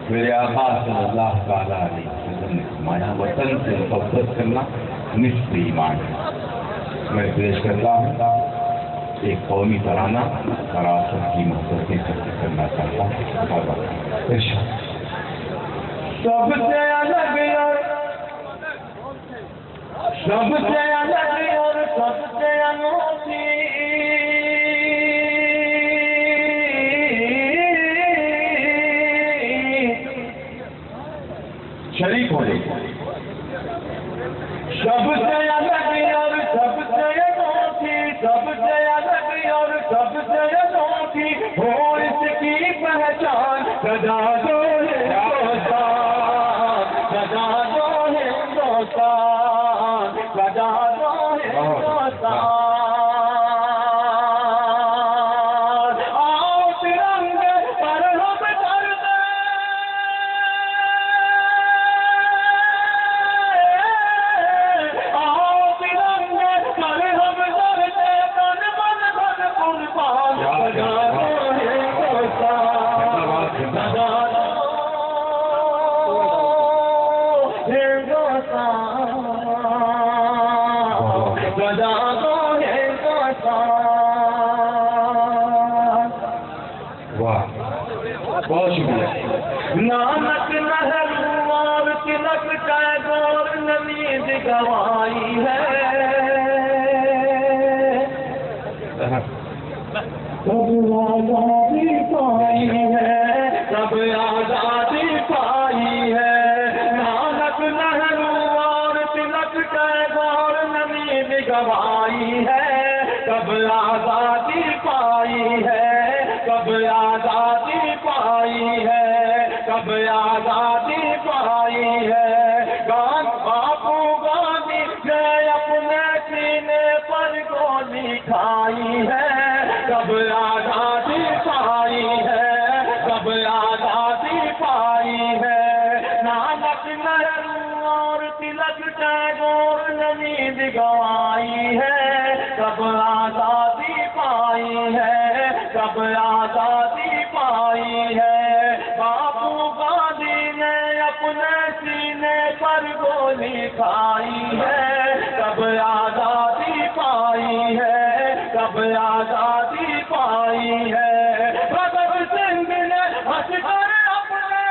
میرے آقا صلی اللہ تعالیٰ علیہ وسلم نے فرمایا وطن سے محبت کرنا نصف ایمان ہے. میں پیش کرتا ہوں ایک قومی ترانہ اور آپ سب کی محبت کے ساتھ کرنا چاہتا ہوں. سب سے الگ اور سب سے الگ اور سب سے انوکھی شریک ہو گئی. سب سے الگ اور سب سے انوکھی سب سے الگ اور سب سے انوکھی ہو اس کی پہچان سجا دو ہندوستان سجا دو ہندوستان سجا دو ہندوستان. بہت شکریہ. نانک نہروار تلک ٹیگور نمید گوائی ہے سب آزادی پائی ہے سب آزادی پائی ہے. نانک نہروار تلک ٹیگور نمید گوائی ہے سب آزادی پائی ہے کب آزادی پائی ہے کب آزادی پائی ہے. باپو گاندھی نے اپنے سینے پر گولی کھائی ہے کب آزادی پائی ہے کب آزادی پائی ہے. نانک نہروار تلک ٹیگور نمید گوائی ہے کب آزادی پائی ہے کب آزادی پائی ہے. باپو گاندھی نے اپنے سینے پر گولی کھائی ہے کب آزادی پائی ہے کب آزادی پائی ہے. بھگت سنگھ نے ہنس کر اپنے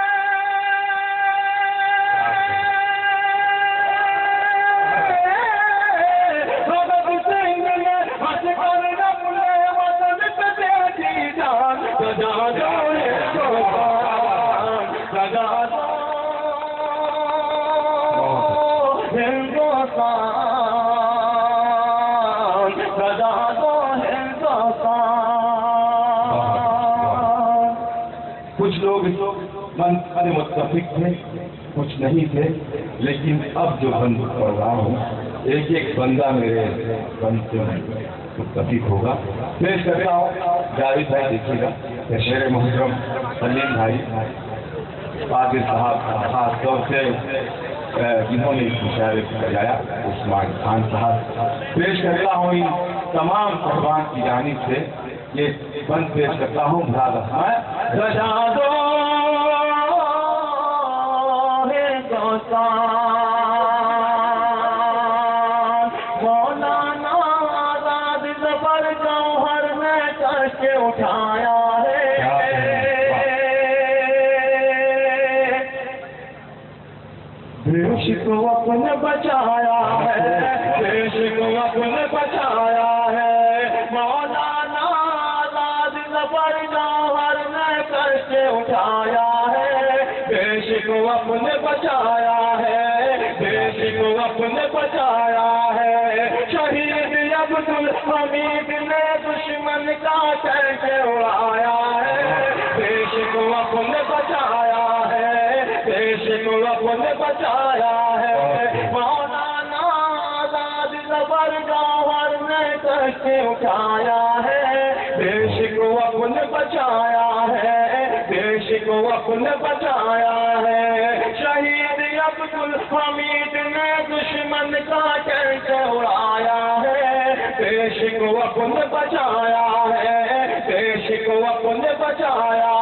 بھگت سنگھ نے ہنس کر اپنے وطن پہ دے دی جان سجا دو ہندوستان سجا دو ہندوستان سجا دو ہندوستان. کچھ لوگ بند سے متفق تھے کچھ نہیں تھے لیکن اب جو بند پڑھ رہا ہوں ایک ایک بندہ میرے بند سے متفق ہوگا. پیش کرتا ہوں جاوید بھائی دیکھیے گا شیر محترم سلیم بھائی قادر صاحب خاص طور سے جنہوں نے اس مشاعرے کو سجایا عثمان خان صاحب. پیش کرتا ہوں ان تمام صاحبان کی جانب سے یہ بند پیش کرتا ہوں مراد احمد. سجا دو ہندوستان مولانا آزاد زبر جوہر میں کش اٹھایا ہے دیش کو اپنے بچایا ہے دیش کو اپنے بچایا ہے. مولانا آزاد زبر جوہر نے کش اٹھایا ہے دیش کو اپنے بچایا ہے دیش کو اپنے بچایا ہے. شہید عبدالحمید نے دشمن کا کیسے اڑایا ہے دیش کو اپنے بچایا ہے دیش کو اپنے بچایا ہے. مولانا آزاد زبر جوہر نے کیسے اٹھایا ہے دیش کو اپنے بچایا ہے دیش کو اپنے بچایا ہے. شہید عبدالحمید نے دشمن کا کیسے اڑایا ہے دیش کو اپنے بچایا ہے دیش کو اپنے بچایا